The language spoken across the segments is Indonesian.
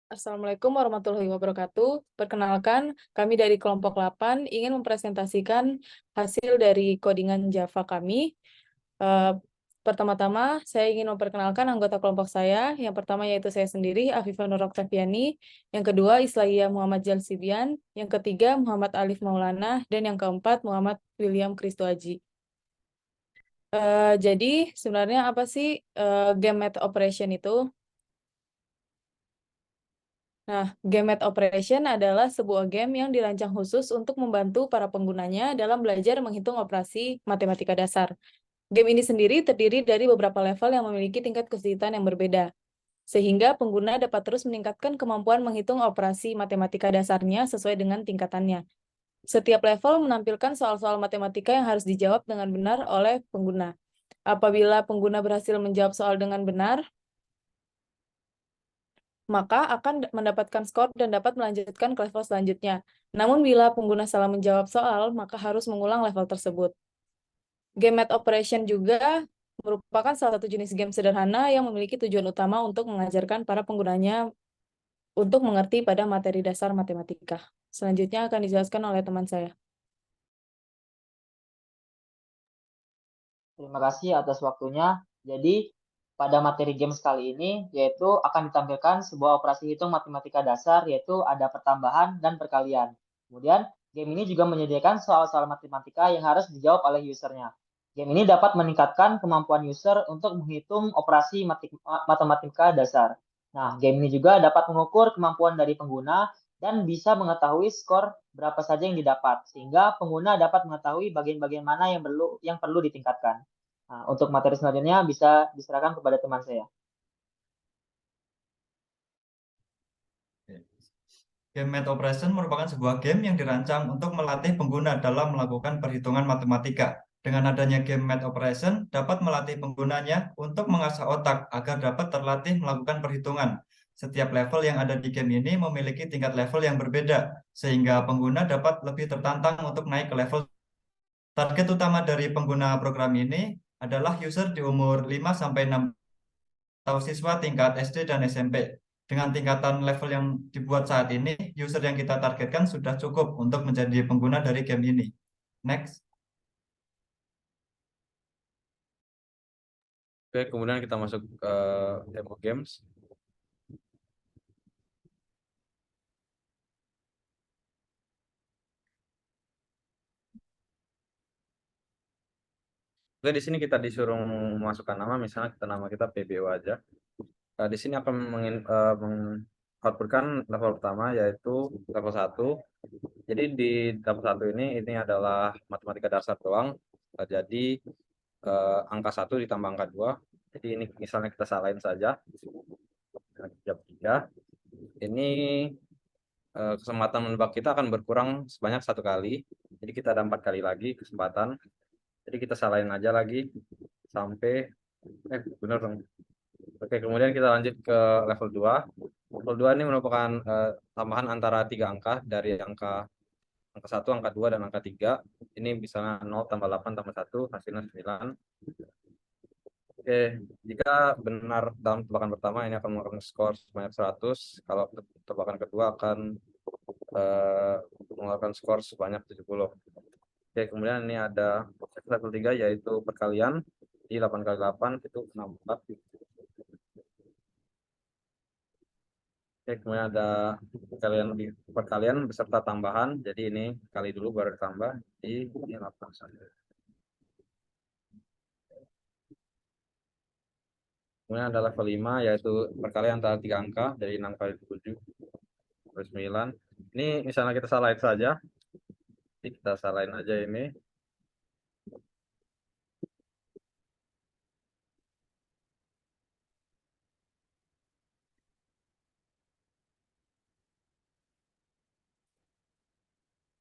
Assalamualaikum warahmatullahi wabarakatuh. Perkenalkan, kami dari kelompok 8 ingin mempresentasikan hasil dari codingan Java kami. Eh, Pertama-tama, saya ingin memperkenalkan anggota kelompok saya. Yang pertama yaitu saya sendiri, Afifah Nur Oktaviani. Yang kedua, Islahiyah Muhammad Jalsibian. Yang ketiga, Muhammad Alif Maulana. Dan yang keempat, Muhammad William Kristo Aji. Jadi, sebenarnya apa sih game math operation itu? Nah, game Math Operation adalah sebuah game yang dirancang khusus untuk membantu para penggunanya dalam belajar menghitung operasi matematika dasar. Game ini sendiri terdiri dari beberapa level yang memiliki tingkat kesulitan yang berbeda, sehingga pengguna dapat terus meningkatkan kemampuan menghitung operasi matematika dasarnya sesuai dengan tingkatannya. Setiap level menampilkan soal-soal matematika yang harus dijawab dengan benar oleh pengguna. Apabila pengguna berhasil menjawab soal dengan benar, maka akan mendapatkan skor dan dapat melanjutkan ke level selanjutnya. Namun bila pengguna salah menjawab soal, maka harus mengulang level tersebut. Game Math Operation juga merupakan salah satu jenis game sederhana yang memiliki tujuan utama untuk mengajarkan para penggunanya untuk mengerti pada materi dasar matematika. Selanjutnya akan dijelaskan oleh teman saya. Terima kasih atas waktunya. Jadi, pada materi games kali ini, yaitu akan ditampilkan sebuah operasi hitung matematika dasar, yaitu ada pertambahan dan perkalian. Kemudian, game ini juga menyediakan soal-soal matematika yang harus dijawab oleh usernya. Game ini dapat meningkatkan kemampuan user untuk menghitung operasi matematika dasar. Nah, game ini juga dapat mengukur kemampuan dari pengguna dan bisa mengetahui skor berapa saja yang didapat, sehingga pengguna dapat mengetahui bagian-bagian mana yang perlu ditingkatkan. Nah, untuk materi selanjutnya bisa diserahkan kepada teman saya. Game Math Operation merupakan sebuah game yang dirancang untuk melatih pengguna dalam melakukan perhitungan matematika. Dengan adanya game Math Operation dapat melatih penggunanya untuk mengasah otak agar dapat terlatih melakukan perhitungan. Setiap level yang ada di game ini memiliki tingkat level yang berbeda, sehingga pengguna dapat lebih tertantang untuk naik ke level. Target utama dari pengguna program ini adalah user di umur 5-6 atau siswa tingkat SD dan SMP. Dengan tingkatan level yang dibuat saat ini, user yang kita targetkan sudah cukup untuk menjadi pengguna dari game ini. Next. Oke, kemudian kita masuk ke demo games. Oke, di sini kita disuruh memasukkan nama, misalnya nama kita PBO aja. Di sini akan mengoutputkan level pertama yaitu level 1. Jadi di level 1 ini adalah matematika dasar doang. Jadi angka 1 ditambah angka 2. Jadi ini misalnya kita salahin saja. Jawab 3. Ini kesempatan menebak kita akan berkurang sebanyak 1 kali. Jadi kita ada 4 kali lagi kesempatan. Jadi kita salahin aja lagi sampai bener dong. Oke, kemudian kita lanjut ke level 2. Level 2 ini merupakan tambahan antara 3 angka dari angka 1, angka 2, dan angka 3. Ini misalnya 0 tambah 8 tambah 1 hasilnya 9. Oke, jika benar dalam tebakan pertama ini akan mengeluarkan skor sebanyak 100. Kalau tebakan kedua akan mengeluarkan skor sebanyak 70. Oke, kemudian ini ada level 3 yaitu perkalian. Di 8 kali 8 itu 64. Oke, kemudian ada perkalian beserta tambahan. Jadi ini kali dulu baru ditambah. Jadi ini 8 saja. Kemudian ada level 5 yaitu perkalian antara 3 angka dari 6 kali 7 sampai 9. Ini misalnya kita salahin saja. Jadi kita salahin aja ini.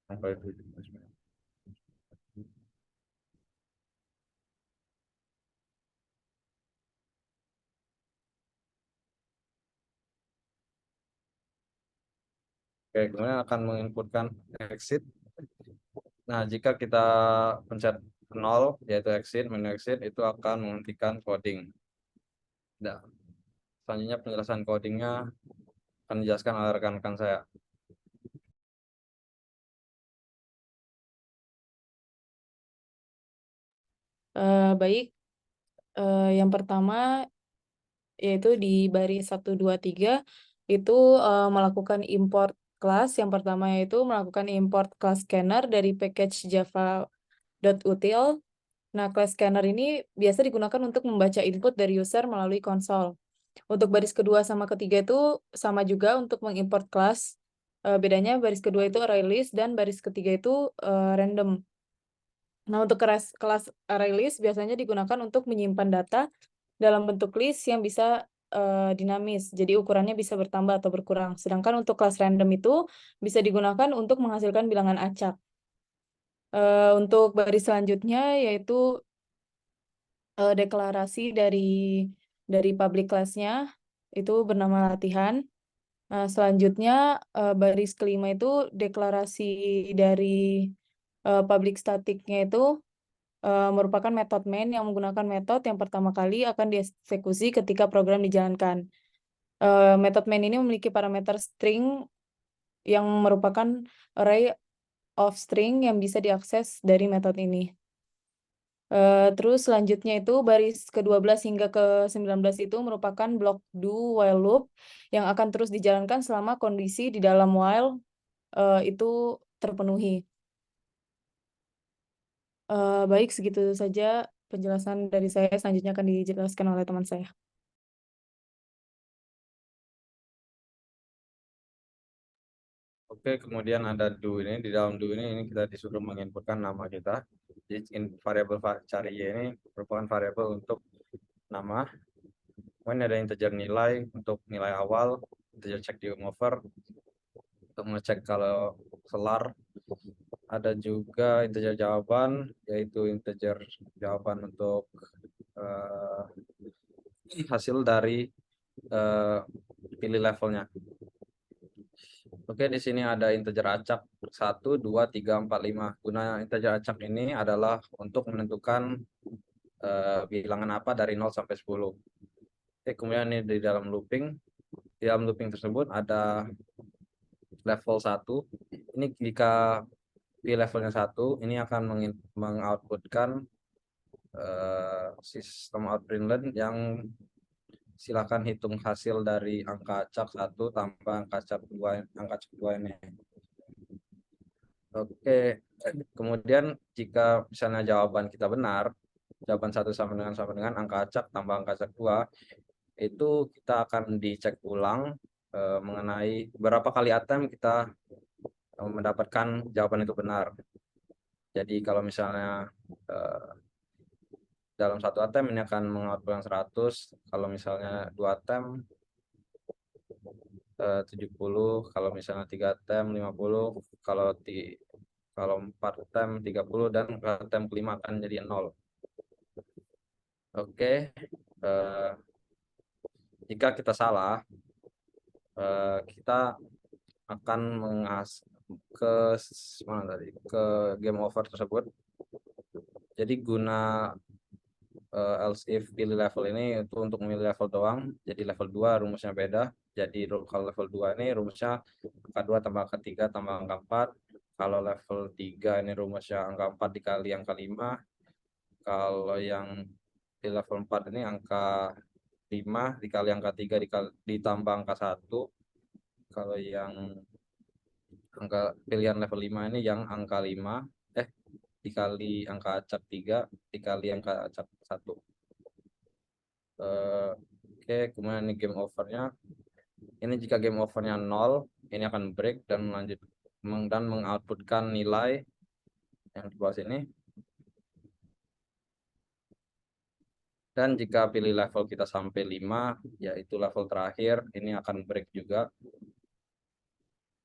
Sampai 7 sampai 9. Oke, kemudian akan menginputkan exit. Nah, jika kita pencet 0 yaitu exit, menu exit itu akan menghentikan coding. Nah, selanjutnya penjelasan codingnya akan dijelaskan oleh rekan-rekan saya. Baik, yang pertama yaitu di baris 1, 2, 3 itu melakukan import kelas. Yang pertama yaitu melakukan import class scanner dari package java.util. Nah, class scanner ini biasa digunakan untuk membaca input dari user melalui konsol. Untuk baris kedua sama ketiga itu sama juga untuk mengimport kelas. Bedanya baris kedua itu array list dan baris ketiga itu random. Nah, untuk kelas array list biasanya digunakan untuk menyimpan data dalam bentuk list yang bisa dinamis, jadi ukurannya bisa bertambah atau berkurang. Sedangkan untuk kelas random itu bisa digunakan untuk menghasilkan bilangan acak. Untuk baris selanjutnya yaitu deklarasi dari public class-nya itu bernama latihan. Nah, selanjutnya baris kelima itu deklarasi dari public static-nya itu merupakan metode main yang menggunakan metode yang pertama kali akan dieksekusi ketika program dijalankan. Metode main ini memiliki parameter string yang merupakan array of string yang bisa diakses dari metode ini. Terus selanjutnya itu baris ke-12 hingga ke-19 itu merupakan blok do while loop yang akan terus dijalankan selama kondisi di dalam while itu terpenuhi. Baik, segitu saja penjelasan dari saya. Selanjutnya akan dijelaskan oleh teman saya. Oke, kemudian ada do ini. Di dalam do ini kita disuruh menginputkan nama kita. Jadi variabel cari y ini merupakan variabel untuk nama. Kemudian ada integer nilai untuk nilai awal, integer check di over untuk mengecek kalau kelar. Ada juga integer jawaban, yaitu integer jawaban untuk hasil dari pilih levelnya. Oke, di sini ada integer acak 1, 2, 3, 4, 5. Guna integer acak ini adalah untuk menentukan bilangan apa dari 0 sampai 10. Oke, kemudian ini di dalam looping. Di dalam looping tersebut ada level 1. Ini jika di levelnya 1, ini akan mengoutputkan sistem outprintln yang silakan hitung hasil dari angka acak 1 tambah angka acak 2 ini. Oke, kemudian jika misalnya jawaban kita benar, jawaban 1 sama dengan angka acak tambah angka acak 2, itu kita akan dicek ulang mengenai berapa kali attempt kita mendapatkan jawaban itu benar. Jadi kalau misalnya dalam satu attempt ini akan mengoutput 100, kalau misalnya 2 attempt 70, kalau misalnya 3 attempt 50, kalau 4 attempt 30, dan attempt kelima akan jadi 0. Oke, jika kita salah, kita akan ke game over tersebut. Jadi guna else if pilih level ini itu untuk memilih level doang. Jadi level 2 rumusnya beda. Jadi kalau level 2 ini rumusnya angka 2 tambah angka 3 tambah angka 4. Kalau level 3 ini rumusnya angka 4 dikali angka 5. Kalau yang di level 4 ini angka 5 dikali angka 3 ditambah angka 1. Kalau yang angka pilihan level 5 ini yang angka 5 dikali angka acak 3 dikali angka acak 1. Oke, kemudian ini game overnya. Ini jika game overnya 0, ini akan break dan mengoutputkan nilai yang di bawah sini. Dan jika pilih level kita sampai 5, yaitu level terakhir, ini akan break juga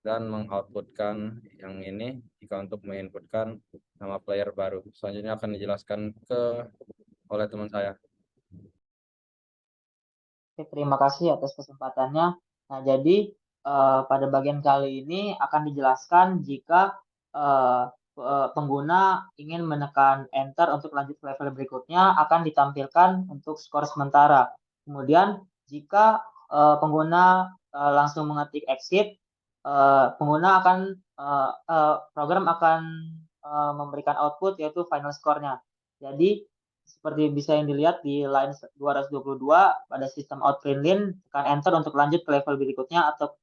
dan mengoutputkan yang ini jika untuk menginputkan nama player baru. Selanjutnya akan dijelaskan oleh teman saya. Oke, terima kasih atas kesempatannya. Nah, jadi pada bagian kali ini akan dijelaskan jika pengguna ingin menekan enter untuk lanjut ke level berikutnya, akan ditampilkan untuk skor sementara. Kemudian jika pengguna langsung mengetik exit, program akan memberikan output yaitu final score-nya. Jadi seperti bisa yang dilihat di line 222 pada sistem outPrintln, tekan enter untuk lanjut ke level berikutnya atau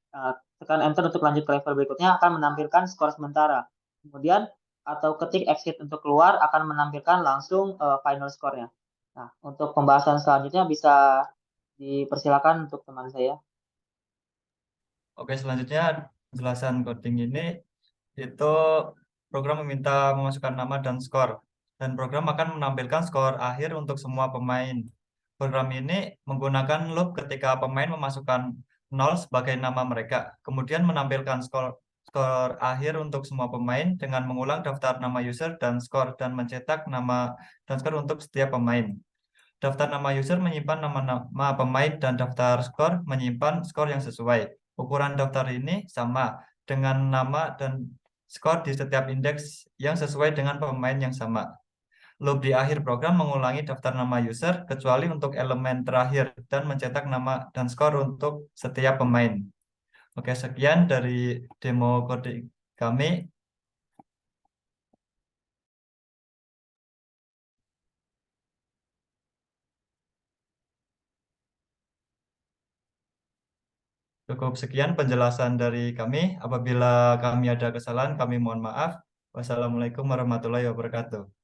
tekan enter untuk lanjut ke level berikutnya akan menampilkan skor sementara. Kemudian atau ketik exit untuk keluar akan menampilkan langsung final score-nya. Nah, untuk pembahasan selanjutnya bisa dipersilakan untuk teman saya. Oke, selanjutnya penjelasan coding ini itu program meminta memasukkan nama dan skor, dan program akan menampilkan skor akhir untuk semua pemain. Program ini menggunakan loop ketika pemain memasukkan 0 sebagai nama mereka, kemudian menampilkan skor akhir untuk semua pemain dengan mengulang daftar nama user dan skor, dan mencetak nama dan skor untuk setiap pemain. Daftar nama user menyimpan nama pemain dan daftar skor menyimpan skor yang sesuai. Ukuran daftar ini sama dengan nama dan skor di setiap indeks yang sesuai dengan pemain yang sama. Loop di akhir program mengulangi daftar nama user kecuali untuk elemen terakhir dan mencetak nama dan skor untuk setiap pemain. Oke, sekian dari demo coding kami. Cukup sekian penjelasan dari kami. Apabila kami ada kesalahan, kami mohon maaf. Wassalamualaikum warahmatullahi wabarakatuh.